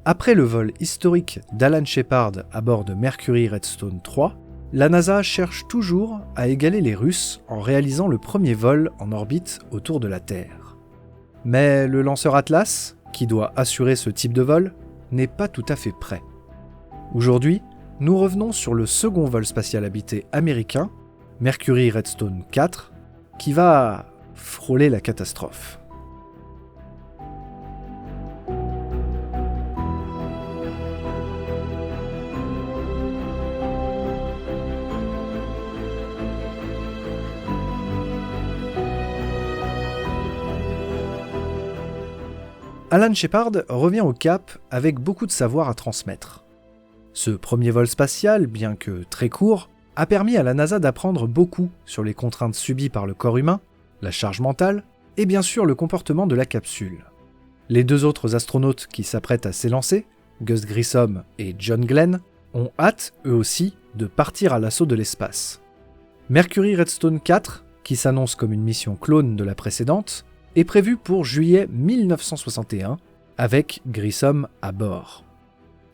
Après le vol historique d'Alan Shepard à bord de Mercury Redstone 3, la NASA cherche toujours à égaler les Russes en réalisant le premier vol en orbite autour de la Terre. Mais le lanceur Atlas, qui doit assurer ce type de vol, n'est pas tout à fait prêt. Aujourd'hui, nous revenons sur le second vol spatial habité américain, Mercury Redstone 4, qui va frôler la catastrophe. Alan Shepard revient au Cap avec beaucoup de savoir à transmettre. Ce premier vol spatial, bien que très court, a permis à la NASA d'apprendre beaucoup sur les contraintes subies par le corps humain, la charge mentale et bien sûr le comportement de la capsule. Les deux autres astronautes qui s'apprêtent à s'élancer, Gus Grissom et John Glenn, ont hâte, eux aussi, de partir à l'assaut de l'espace. Mercury Redstone 4, qui s'annonce comme une mission clone de la précédente, est prévu pour juillet 1961, avec Grissom à bord.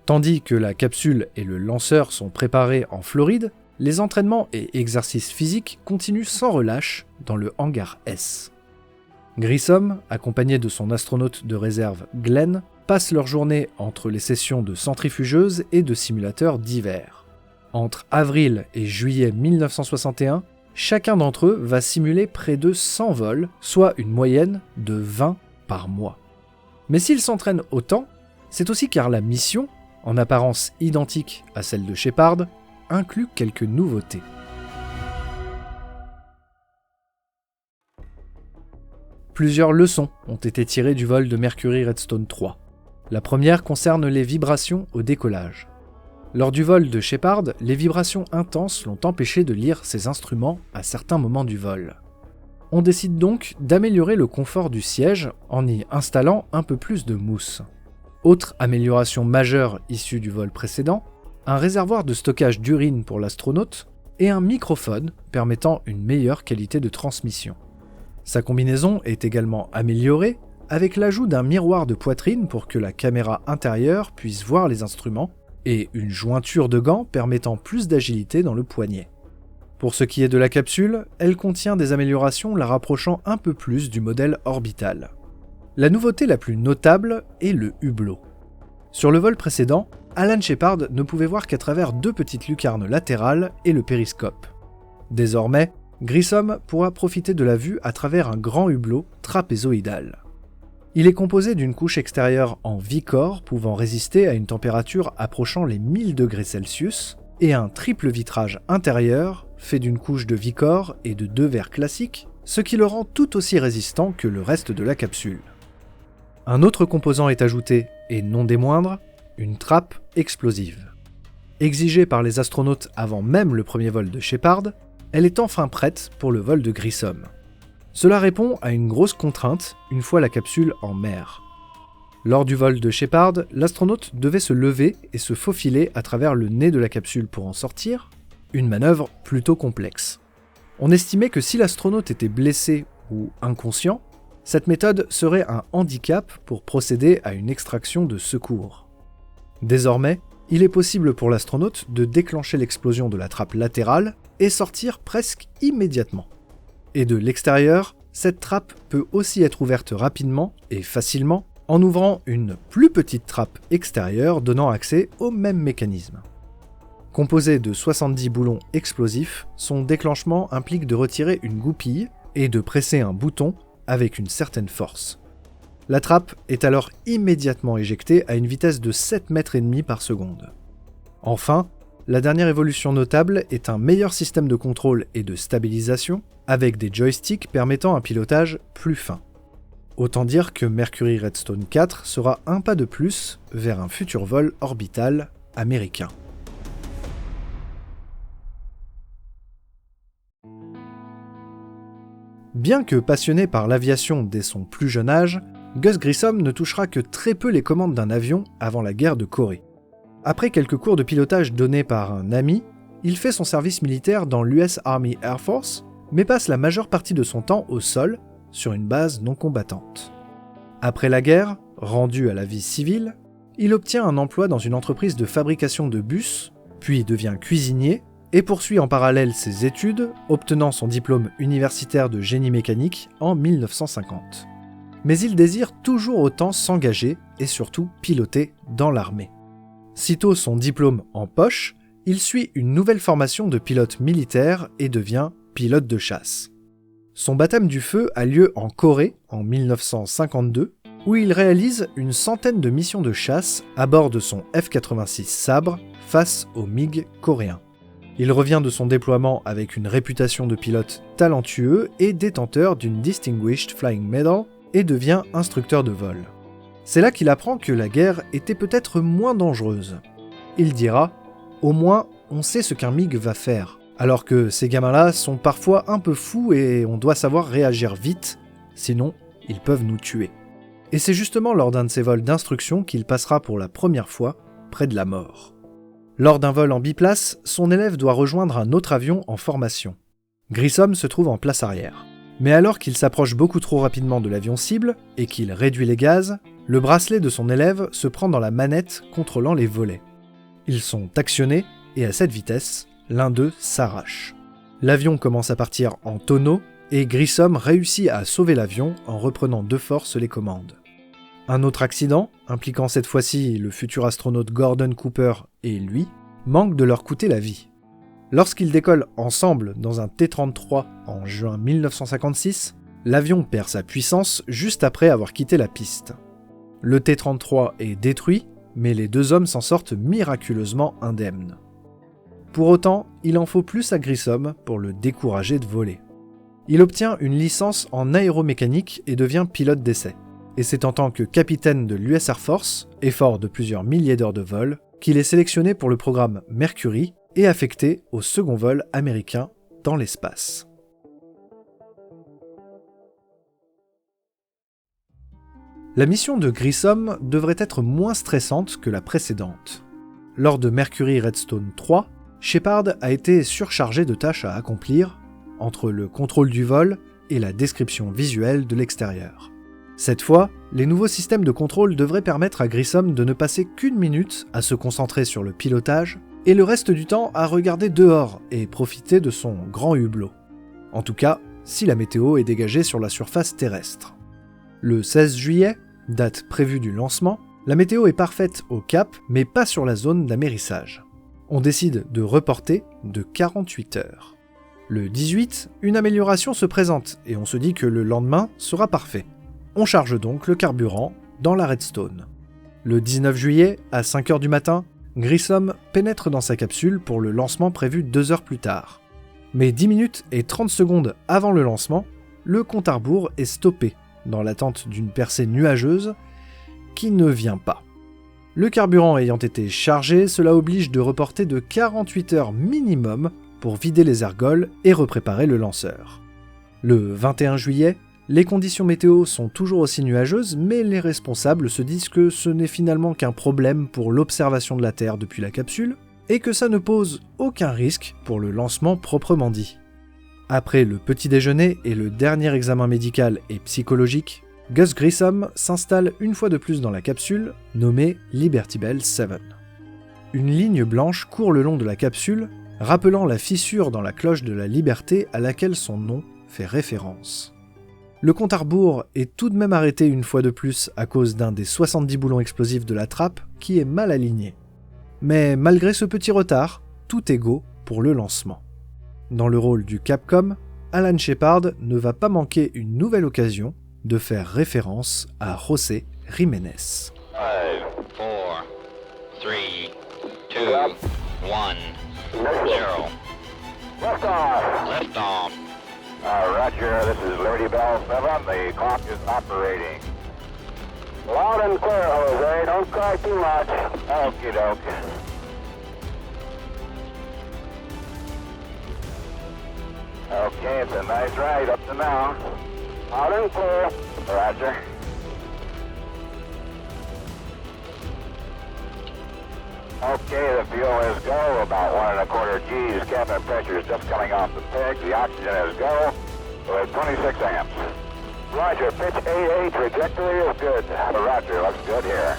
Tandis que la capsule et le lanceur sont préparés en Floride, les entraînements et exercices physiques continuent sans relâche dans le hangar S. Grissom, accompagné de son astronaute de réserve Glenn, passent leur journée entre les sessions de centrifugeuse et de simulateurs divers. Entre avril et juillet 1961, chacun d'entre eux va simuler près de 100 vols, soit une moyenne de 20 par mois. Mais s'ils s'entraînent autant, c'est aussi car la mission, en apparence identique à celle de Shepard, inclut quelques nouveautés. Plusieurs leçons ont été tirées du vol de Mercury Redstone 3. La première concerne les vibrations au décollage. Lors du vol de Shepard, les vibrations intenses l'ont empêché de lire ses instruments à certains moments du vol. On décide donc d'améliorer le confort du siège en y installant un peu plus de mousse. Autre amélioration majeure issue du vol précédent, un réservoir de stockage d'urine pour l'astronaute et un microphone permettant une meilleure qualité de transmission. Sa combinaison est également améliorée avec l'ajout d'un miroir de poitrine pour que la caméra intérieure puisse voir les instruments et une jointure de gants permettant plus d'agilité dans le poignet. Pour ce qui est de la capsule, elle contient des améliorations la rapprochant un peu plus du modèle orbital. La nouveauté la plus notable est le hublot. Sur le vol précédent, Alan Shepard ne pouvait voir qu'à travers deux petites lucarnes latérales et le périscope. Désormais, Grissom pourra profiter de la vue à travers un grand hublot trapézoïdal. Il est composé d'une couche extérieure en Vicor pouvant résister à une température approchant les 1000 degrés Celsius et un triple vitrage intérieur fait d'une couche de Vicor et de 2 verres classiques, ce qui le rend tout aussi résistant que le reste de la capsule. Un autre composant est ajouté, et non des moindres, une trappe explosive. Exigée par les astronautes avant même le premier vol de Shepard, elle est enfin prête pour le vol de Grissom. Cela répond à une grosse contrainte une fois la capsule en mer. Lors du vol de Shepard, l'astronaute devait se lever et se faufiler à travers le nez de la capsule pour en sortir, une manœuvre plutôt complexe. On estimait que si l'astronaute était blessé ou inconscient, cette méthode serait un handicap pour procéder à une extraction de secours. Désormais, il est possible pour l'astronaute de déclencher l'explosion de la trappe latérale et sortir presque immédiatement. Et de l'extérieur, cette trappe peut aussi être ouverte rapidement et facilement en ouvrant une plus petite trappe extérieure donnant accès au même mécanisme. Composé de 70 boulons explosifs, son déclenchement implique de retirer une goupille et de presser un bouton avec une certaine force. La trappe est alors immédiatement éjectée à une vitesse de 7,5 mètres par seconde. Enfin, la dernière évolution notable est un meilleur système de contrôle et de stabilisation avec des joysticks permettant un pilotage plus fin. Autant dire que Mercury Redstone 4 sera un pas de plus vers un futur vol orbital américain. Bien que passionné par l'aviation dès son plus jeune âge, Gus Grissom ne touchera que très peu les commandes d'un avion avant la guerre de Corée. Après quelques cours de pilotage donnés par un ami, il fait son service militaire dans l'US Army Air Force, mais passe la majeure partie de son temps au sol, sur une base non combattante. Après la guerre, rendu à la vie civile, Il obtient un emploi dans une entreprise de fabrication de bus, puis devient cuisinier, et poursuit en parallèle ses études, obtenant son diplôme universitaire de génie mécanique en 1950. Mais il désire toujours autant s'engager et surtout piloter dans l'armée. Sitôt son diplôme en poche, il suit une nouvelle formation de pilote militaire et devient pilote de chasse. Son baptême du feu a lieu en Corée en 1952, où il réalise une centaine de missions de chasse à bord de son F-86 Sabre face aux MiG coréens. Il revient de son déploiement avec une réputation de pilote talentueux et détenteur d'une Distinguished Flying Medal et devient instructeur de vol. C'est là qu'il apprend que la guerre était peut-être moins dangereuse. Il dira « Au moins, on sait ce qu'un MiG va faire », alors que ces gamins-là sont parfois un peu fous et on doit savoir réagir vite, sinon ils peuvent nous tuer. Et c'est justement lors d'un de ces vols d'instruction qu'il passera pour la première fois près de la mort. Lors d'un vol en biplace, son élève doit rejoindre un autre avion en formation. Grissom se trouve en place arrière. Mais alors qu'il s'approche beaucoup trop rapidement de l'avion cible et qu'il réduit les gaz, le bracelet de son élève se prend dans la manette contrôlant les volets. Ils sont actionnés et à cette vitesse, l'un d'eux s'arrache. L'avion commence à partir en tonneaux et Grissom réussit à sauver l'avion en reprenant de force les commandes. Un autre accident, impliquant cette fois-ci le futur astronaute Gordon Cooper et lui, manque de leur coûter la vie. Lorsqu'ils décollent ensemble dans un T-33 en juin 1956, l'avion perd sa puissance juste après avoir quitté la piste. Le T-33 est détruit, mais les deux hommes s'en sortent miraculeusement indemnes. Pour autant, il en faut plus à Grissom pour le décourager de voler. Il obtient une licence en aéromécanique et devient pilote d'essai. Et c'est en tant que capitaine de l'US Air Force, et fort de plusieurs milliers d'heures de vol, qu'il est sélectionné pour le programme Mercury et affecté au second vol américain dans l'espace. La mission de Grissom devrait être moins stressante que la précédente. Lors de Mercury Redstone 3, Shepard a été surchargé de tâches à accomplir, entre le contrôle du vol et la description visuelle de l'extérieur. Cette fois, les nouveaux systèmes de contrôle devraient permettre à Grissom de ne passer qu'une minute à se concentrer sur le pilotage et le reste du temps à regarder dehors et profiter de son grand hublot. En tout cas, si la météo est dégagée sur la surface terrestre. Le 16 juillet, date prévue du lancement, la météo est parfaite au cap, mais pas sur la zone d'amérissage. On décide de reporter de 48 heures. Le 18, une amélioration se présente et on se dit que le lendemain sera parfait. On charge donc le carburant dans la Redstone. Le 19 juillet, à 5h du matin, Grissom pénètre dans sa capsule pour le lancement prévu 2 heures plus tard. Mais 10 minutes et 30 secondes avant le lancement, le compte à rebours est stoppé, dans l'attente d'une percée nuageuse qui ne vient pas. Le carburant ayant été chargé, cela oblige de reporter de 48 heures minimum pour vider les ergols et repréparer le lanceur. Le 21 juillet, les conditions météo sont toujours aussi nuageuses, mais les responsables se disent que ce n'est finalement qu'un problème pour l'observation de la Terre depuis la capsule, et que ça ne pose aucun risque pour le lancement proprement dit. Après le petit déjeuner et le dernier examen médical et psychologique, Gus Grissom s'installe une fois de plus dans la capsule, nommée Liberty Bell 7. Une ligne blanche court le long de la capsule, rappelant la fissure dans la cloche de la liberté à laquelle son nom fait référence. Le compte à rebours est tout de même arrêté une fois de plus à cause d'un des 70 boulons explosifs de la trappe qui est mal aligné. Mais malgré ce petit retard, tout est go pour le lancement. Dans le rôle du Capcom, Alan Shepard ne va pas manquer une nouvelle occasion de faire référence à José Jiménez. 5, 4, 3, 2, 1, 0. Lift off. Roger, this is Liberty Bell 7. The clock is operating. Loud and clear, Jose. Don't cry too much. Okie doke. Okay, it's a nice ride up to now. Loud and clear. Roger. Okay, the fuel is go, about 1 1/4 Gs. Cabin pressure is just coming off the peg. The oxygen is go. We're at 26 amps. Roger, pitch AA trajectory is good. Roger, looks good here.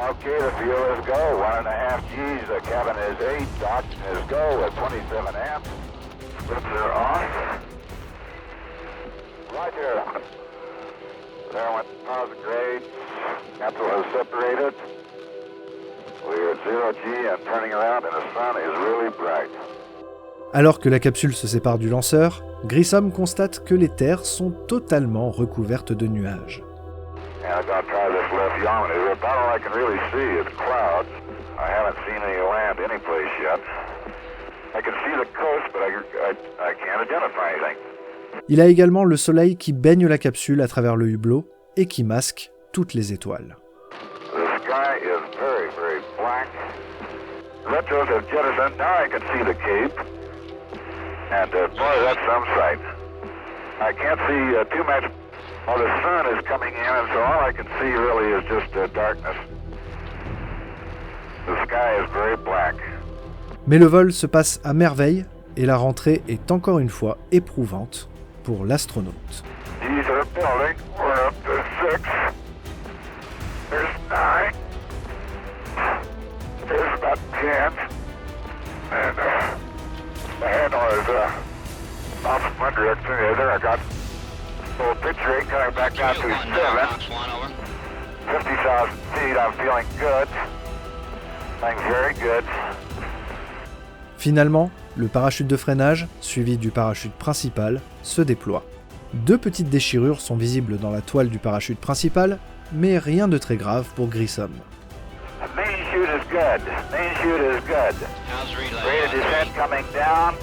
Okay, the fuel is go. 1.5 Gs. The cabin is 8. Oxygen is go at 27 amps. Splits are off. Roger. There went positive grade. Capsule has separated. We're at 0 G and turning around, and the sun is really bright. Alors que la capsule se sépare du lanceur, Grissom constate que les terres sont totalement recouvertes de nuages. And I'm going to try this left yonder. About all I can really see is clouds. I haven't seen any land anyplace yet. I can see the coast, but I can't identify anything. Il a également le soleil qui baigne la capsule à travers le hublot et qui masque toutes les étoiles. The sky is very, very black. Retros have jettisoned. Now I can see the cape. And boy, that's some sight. I can't see too much. Well, the sun is coming in, and so all I can see really is just darkness. The sky is very black. Mais le vol se passe à merveille et la rentrée est encore une fois éprouvante pour l'astronaute. These are building. We're up to 6. There's 9. There's about 10. And the handle is off from under it. There I got a little picture 8 coming back down to 7. 50,000 feet. I'm feeling good. Feeling very good. Finalement, le parachute de freinage, suivi du parachute principal, se déploie. 2 petites déchirures sont visibles dans la toile du parachute principal, mais rien de très grave pour Grissom. Main chute is good. Main chute is good. Rate of descent coming down.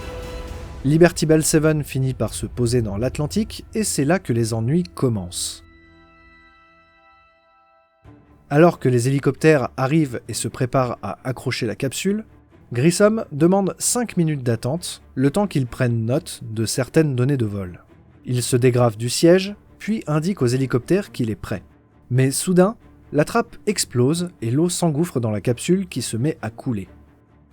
Liberty Bell 7 finit par se poser dans l'Atlantique et c'est là que les ennuis commencent. Alors que les hélicoptères arrivent et se préparent à accrocher la capsule, Grissom demande 5 minutes d'attente, le temps qu'ils prennent note de certaines données de vol. Il se dégrave du siège, puis indique aux hélicoptères qu'il est prêt. Mais soudain, la trappe explose et l'eau s'engouffre dans la capsule qui se met à couler.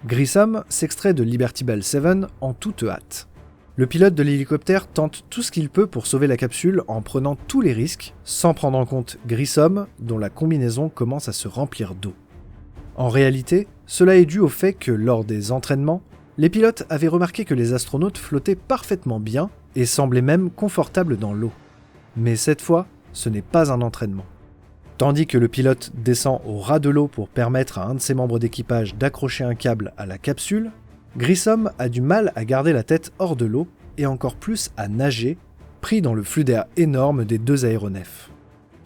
Grissom s'extrait de Liberty Bell 7 en toute hâte. Le pilote de l'hélicoptère tente tout ce qu'il peut pour sauver la capsule en prenant tous les risques, sans prendre en compte Grissom, dont la combinaison commence à se remplir d'eau. En réalité, cela est dû au fait que, lors des entraînements, les pilotes avaient remarqué que les astronautes flottaient parfaitement bien et semblaient même confortables dans l'eau. Mais cette fois, ce n'est pas un entraînement. Tandis que le pilote descend au ras de l'eau pour permettre à un de ses membres d'équipage d'accrocher un câble à la capsule, Grissom a du mal à garder la tête hors de l'eau et encore plus à nager, pris dans le flux d'air énorme des 2 aéronefs.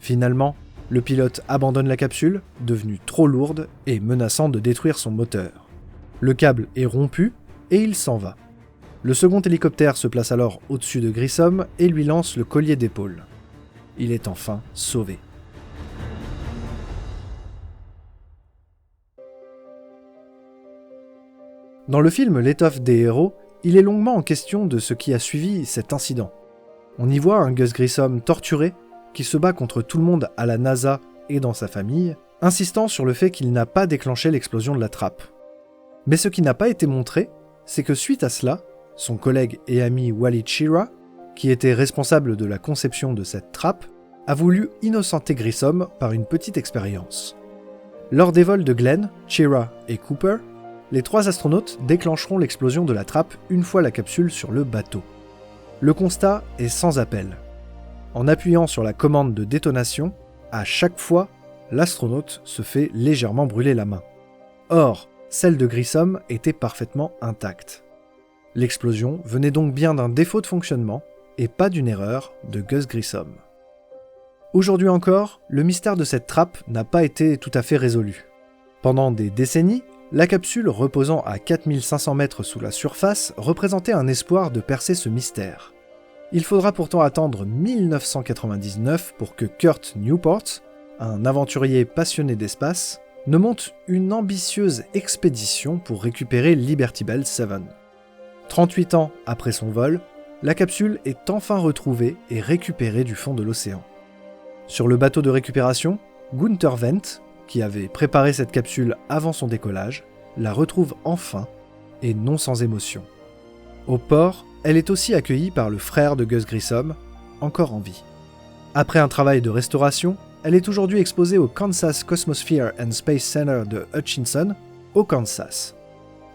Finalement, le pilote abandonne la capsule, devenue trop lourde et menaçant de détruire son moteur. Le câble est rompu et il s'en va. Le second hélicoptère se place alors au-dessus de Grissom et lui lance le collier d'épaule. Il est enfin sauvé. Dans le film L'étoffe des héros, il est longuement en question de ce qui a suivi cet incident. On y voit un Gus Grissom torturé, qui se bat contre tout le monde à la NASA et dans sa famille, insistant sur le fait qu'il n'a pas déclenché l'explosion de la trappe. Mais ce qui n'a pas été montré, c'est que suite à cela, son collègue et ami Wally Schirra, qui était responsable de la conception de cette trappe, a voulu innocenter Grissom par une petite expérience. Lors des vols de Glenn, Schirra et Cooper, les 3 astronautes déclencheront l'explosion de la trappe une fois la capsule sur le bateau. Le constat est sans appel. En appuyant sur la commande de détonation, à chaque fois, l'astronaute se fait légèrement brûler la main. Or, celle de Grissom était parfaitement intacte. L'explosion venait donc bien d'un défaut de fonctionnement et pas d'une erreur de Gus Grissom. Aujourd'hui encore, le mystère de cette trappe n'a pas été tout à fait résolu. Pendant des décennies, la capsule reposant à 4500 mètres sous la surface représentait un espoir de percer ce mystère. Il faudra pourtant attendre 1999 pour que Kurt Newport, un aventurier passionné d'espace, ne monte une ambitieuse expédition pour récupérer Liberty Bell 7. 38 ans après son vol, la capsule est enfin retrouvée et récupérée du fond de l'océan. Sur le bateau de récupération, Gunther Wendt, qui avait préparé cette capsule avant son décollage, la retrouve enfin, et non sans émotion. Au port, elle est aussi accueillie par le frère de Gus Grissom, encore en vie. Après un travail de restauration, elle est aujourd'hui exposée au Kansas Cosmosphere and Space Center de Hutchinson, au Kansas.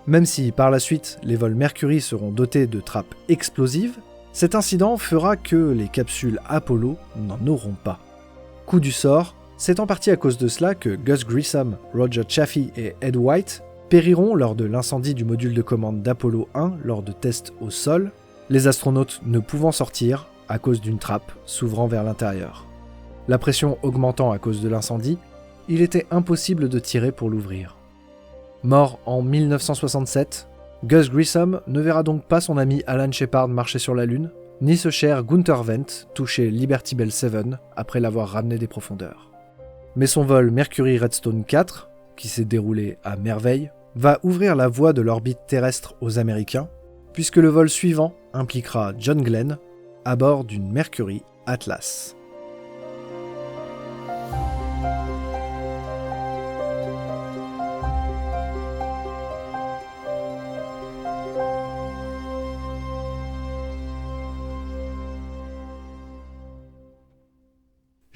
Même si par la suite les vols Mercury seront dotés de trappes explosives, cet incident fera que les capsules Apollo n'en auront pas. Coup du sort, c'est en partie à cause de cela que Gus Grissom, Roger Chaffee et Ed White périront lors de l'incendie du module de commande d'Apollo 1 lors de tests au sol, les astronautes ne pouvant sortir à cause d'une trappe s'ouvrant vers l'intérieur. La pression augmentant à cause de l'incendie, il était impossible de tirer pour l'ouvrir. Mort en 1967, Gus Grissom ne verra donc pas son ami Alan Shepard marcher sur la Lune, ni ce cher Gunther Wendt toucher Liberty Bell 7 après l'avoir ramené des profondeurs. Mais son vol Mercury Redstone 4, qui s'est déroulé à merveille, va ouvrir la voie de l'orbite terrestre aux Américains, puisque le vol suivant impliquera John Glenn à bord d'une Mercury Atlas.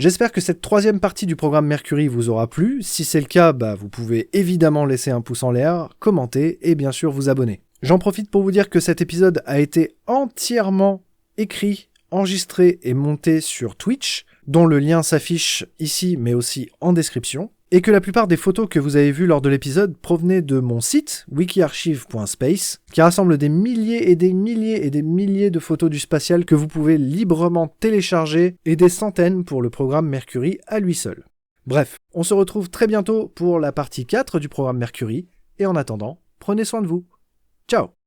J'espère que cette troisième partie du programme Mercury vous aura plu. Si c'est le cas, vous pouvez évidemment laisser un pouce en l'air, commenter et bien sûr vous abonner. J'en profite pour vous dire que cet épisode a été entièrement écrit, enregistré et monté sur Twitch, dont le lien s'affiche ici mais aussi en description, et que la plupart des photos que vous avez vues lors de l'épisode provenaient de mon site, wikiarchive.space, qui rassemble des milliers et des milliers et des milliers de photos du spatial que vous pouvez librement télécharger, et des centaines pour le programme Mercury à lui seul. Bref, on se retrouve très bientôt pour la partie 4 du programme Mercury, et en attendant, prenez soin de vous. Ciao!